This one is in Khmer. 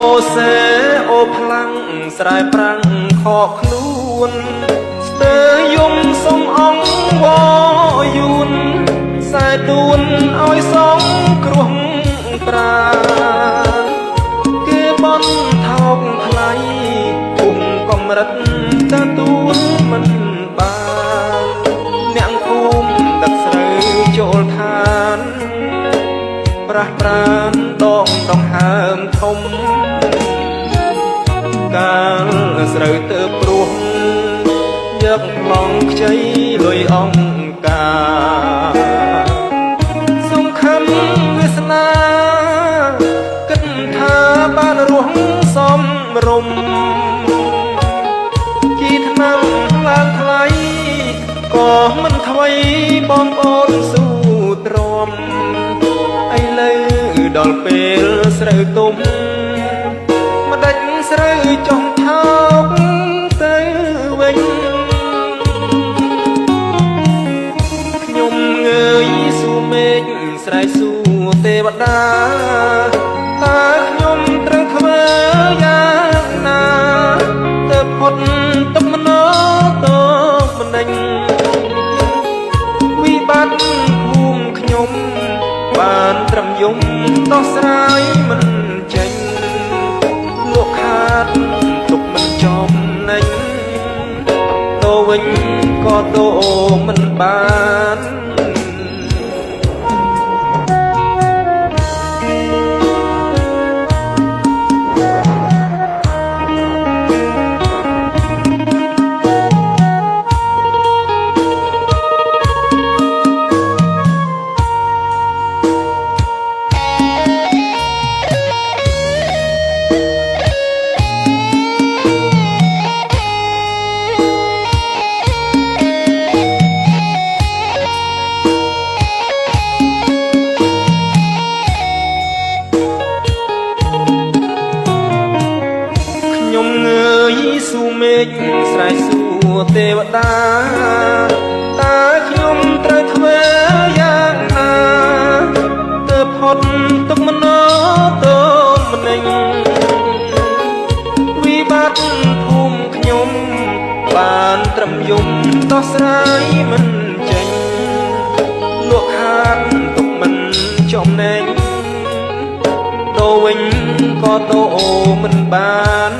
អូសេអូផ្លាំងស្រែប្រាំងខកខ្លួនស្ទើយំសុំអង្គវយូនខ្សែទួនឲ្យសងគ្រោះប្រាគេបន់ថោកថ្លៃគុំកំរិតទទួលមិនបានអ្នកភូមិដឹកស្រូវចូលឋានប្រាស់ប្រានដងដងហើមធំកាលស្រូវទៅព្រោះយកប្លង់ខ្ចីលុយអង្គការសង្ឃឹមវាសនាគិតថាបានរស់សំរុំជីថ្នាំឡើងថ្លៃក៏មិនថ្មីបងប្អូនស៊ូទ្រាំឥឡូវដល់ពេលស្រូវទុំម្ដេចស្រូវចុះថោកទៅវិញខ្ញុំងើយស៊ូមេឃស្រែកស៊ូទេវតាតើខ្ញុំត្រូវធ្វើយ៉ាងណាទៅផុតទុកមនោទោមនិញវិបត្តិភូមិខ្ញុំបានត្រឹមយំដោះស្រាយមិនចេញលោកខាតទុកមិនចំណេញទៅវិញក៏ទៅមិនបានខ្ញុំងើយស៊ូមេឃស្រែកស៊ូទេវតាតើខ្ញុំត្រូវធ្វើយ៉ាងណាទើបផុតទុកមនោទោមនិញវិបត្តិភូមិខ្ញុំបានត្រឹមយំដោះស្រាយមិនចេញលោកខាតទុកមិនចំណេញទៅវិញក៏ទៅមិនបាន